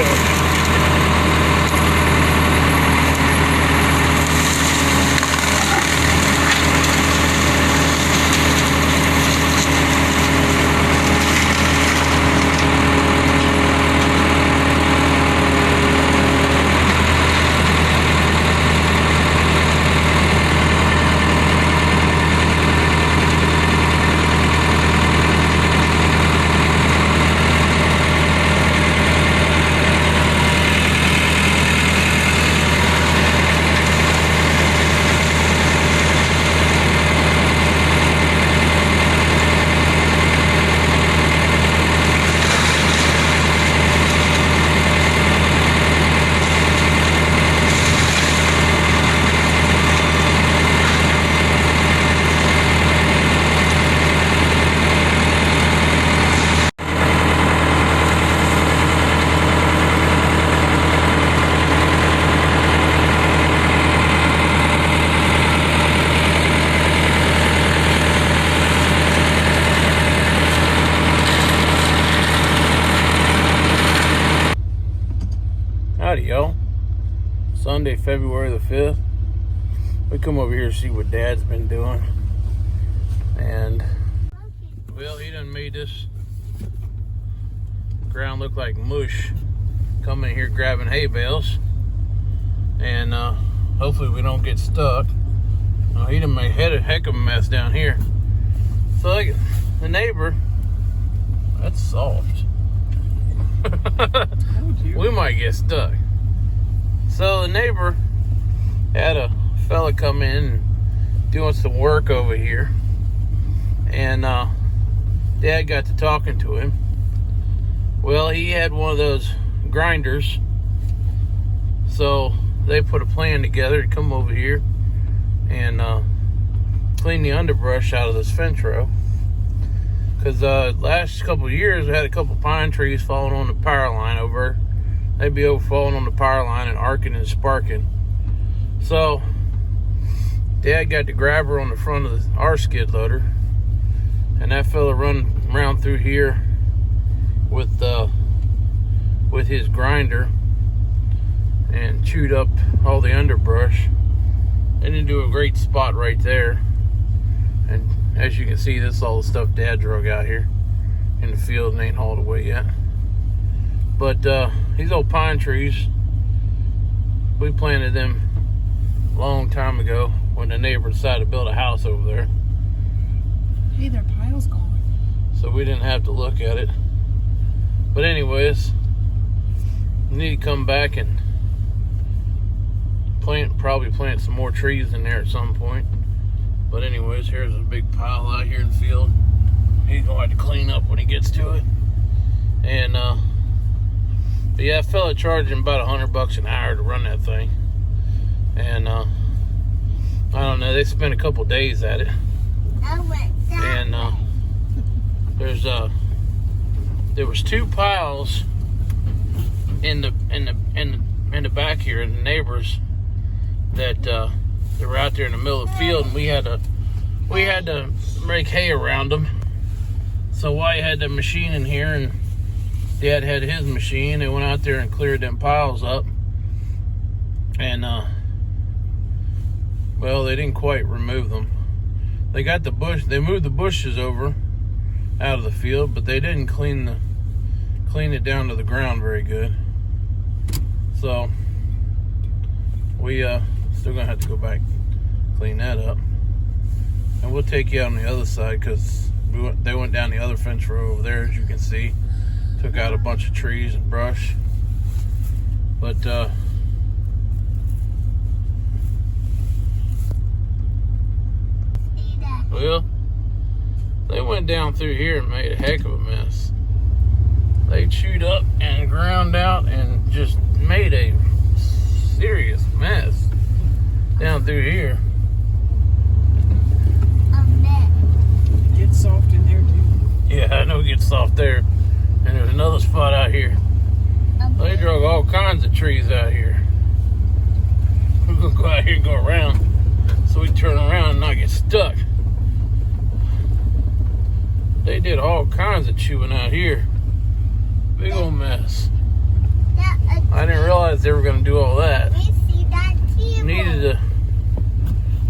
deal. Howdy, y'all. Sunday, February the 5th. We come over here to see what Dad's been doing. And, well, he done made this ground look like mush. Coming in here grabbing hay bales. And hopefully we don't get stuck. He done made a heck of a mess down here. So, like, the neighbor, that's soft. We might get stuck. So the neighbor had a fella come in and doing some work over here, and Dad got to talking to him. Well, he had one of those grinders, so they put a plan together to come over here and clean the underbrush out of this fence row. Because last couple of years, we had a couple pine trees falling on the power line over. They'd be over falling on the power line and arcing and sparking. So, Dad got the grabber on the front of our skid loader. And that fella run around through here with his grinder and chewed up all the underbrush. They didn't do a great spot right there. And as you can see, this is all the stuff Dad drug out here in the field and ain't hauled away yet. But these old pine trees, we planted them a long time ago when the neighbor decided to build a house over there. Hey, their pile's gone. So we didn't have to look at it. But anyways, we need to come back and probably plant some more trees in there at some point. But anyways, here's a big pile out here in the field. He's gonna have to clean up when he gets to it. And but yeah, that fella charged him about $100 an hour to run that thing. And I don't know, they spent a couple days at it. And there was two piles in the back here, and the neighbors that they were out there in the middle of the field, and we had to make hay around them. So White had the machine in here, and Dad had his machine. They went out there and cleared them piles up, and well, they didn't quite remove them. They got the bush. They moved the bushes over out of the field, but they didn't clean it down to the ground very good. So we still gonna have to go back clean that up, and we'll take you out on the other side because they went down the other fence row over there, as you can see. Took out a bunch of trees and brush, but well, they went down through here and made a heck of a mess. They chewed up and ground out and just made a serious mess down through here. Get soft in there too. Yeah, I know it gets soft there. And there's another spot out here. They drug all kinds of trees out here. We're gonna go out here and go around so we can turn around and not get stuck. They did all kinds of chewing out here. Big old mess. I didn't realize they were going to do all that. Needed to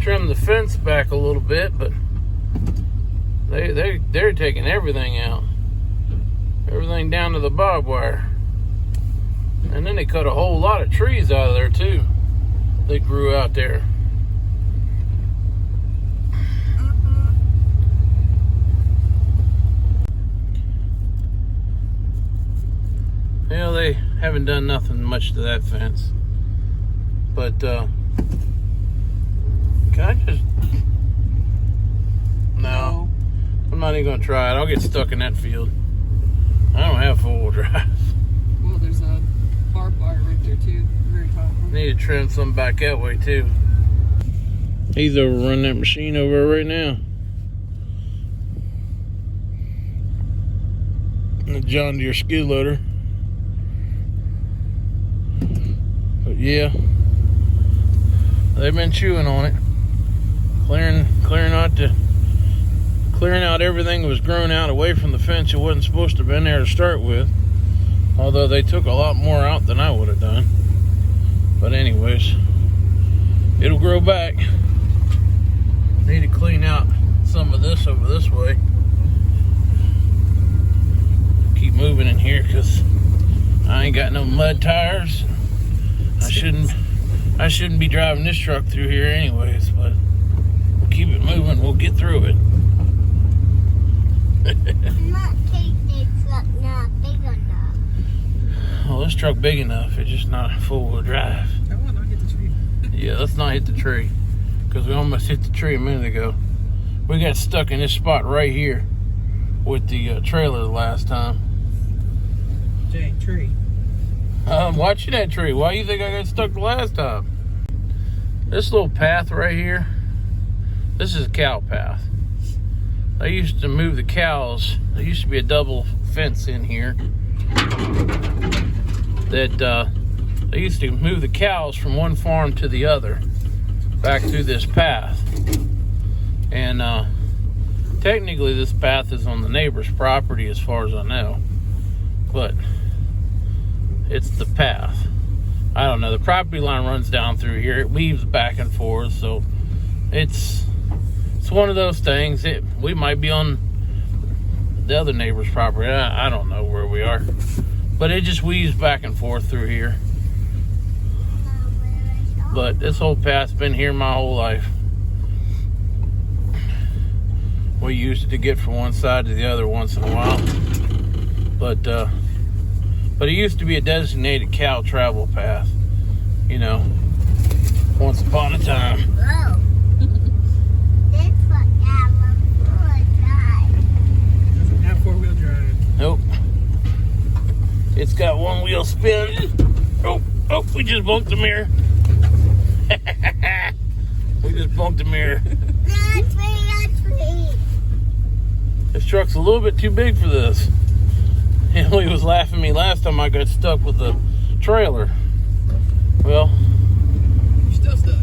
trim the fence back a little bit, but they're taking everything out. Everything down to the barbed wire. And then they cut a whole lot of trees out of there too. They grew out there. Well, they haven't done nothing much to that fence. But, can I just... No. I'm not even going to try it. I'll get stuck in that field. I don't have four-wheel drive. Well, there's a barbed wire right there, too. Very hot. Need to trim some back that way, too. He's overrunning that machine over there right now. The John Deere skid loader. But yeah, they've been chewing on it, clearing out everything that was grown out away from the fence. It wasn't supposed to have been there to start with, although they took a lot more out than I would have done. But anyways, it'll grow back. Need to clean out some of this over this way. Keep moving in here because I ain't got no mud tires. I shouldn't be driving this truck through here anyways, but we'll keep it moving. We'll get through it. I'm not taking this truck not big enough. Well, this truck big enough. It's just not full-wheel drive. I want to hit the tree. Yeah, let's not hit the tree, because we almost hit the tree a minute ago. We got stuck in this spot right here with the trailer the last time. Jay, tree. I'm watching that tree. Why do you think I got stuck the last time? This little path right here, this is a cow path. They used to move the cows. There used to be a double fence in here that they used to move the cows from one farm to the other back through this path. And technically this path is on the neighbor's property as far as I know, but it's the path. I don't know. The property line runs down through here. It weaves back and forth, so it's one of those things. We might be on the other neighbor's property. I don't know where we are, but it just weaves back and forth through here. But this whole path's been here my whole life. We used to get from one side to the other once in a while, but it used to be a designated cow travel path, you know, once upon a time. Whoa. This truck has a four-wheel drive. Doesn't have four-wheel drive. Nope. It's got one wheel spin. Oh, we just bumped the mirror. We just bumped the mirror. That's me. This truck's a little bit too big for this. Emily was laughing at me last time I got stuck with the trailer. Well, You're still stuck.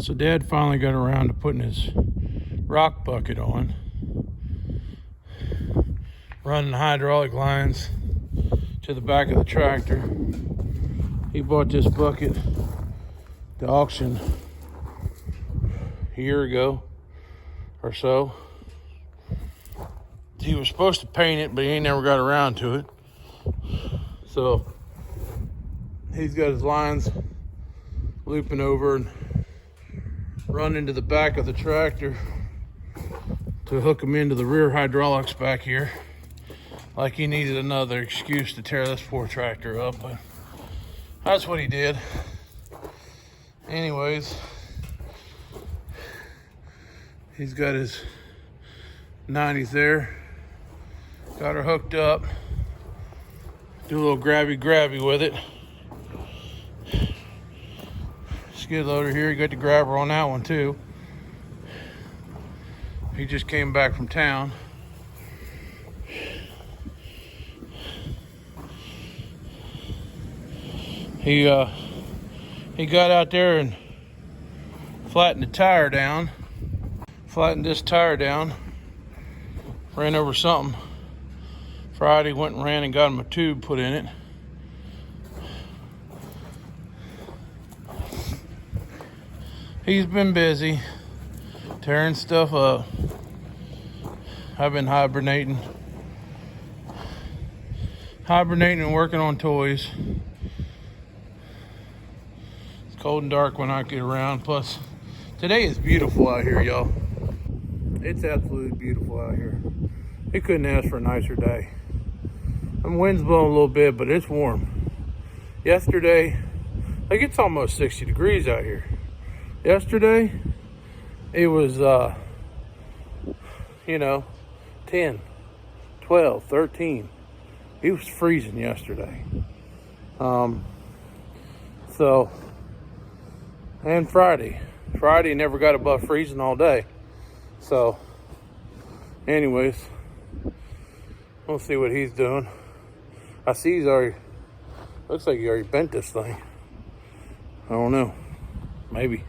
so Dad finally got around to putting his rock bucket on, running hydraulic lines to the back of the tractor. He bought this bucket to auction a year ago or so. He was supposed to paint it, but he ain't never got around to it. So he's got his lines looping over and running to the back of the tractor to hook them into the rear hydraulics back here. Like he needed another excuse to tear this poor tractor up, but that's what he did. Anyways, he's got his 90s there. Got her hooked up. Do a little grabby with it. Skid loader here. You got the grabber on that one too. He just came back from town. He got out there and flattened the tire down. Flattened this tire down. ran over something Friday, went and ran and got him a tube put in it. He's been busy tearing stuff up. I've been hibernating and working on toys. It's cold and dark when I get around. Plus, today is beautiful out here, y'all. It's absolutely beautiful out here. You couldn't ask for a nicer day. The wind's blowing a little bit, but it's warm. Yesterday, like it's almost 60 degrees out here. Yesterday, it was, 10, 12, 13. It was freezing yesterday. And Friday never got above freezing all day. So, anyways, we'll see what he's doing. I see he's already, looks like he already bent this thing. I don't know, maybe.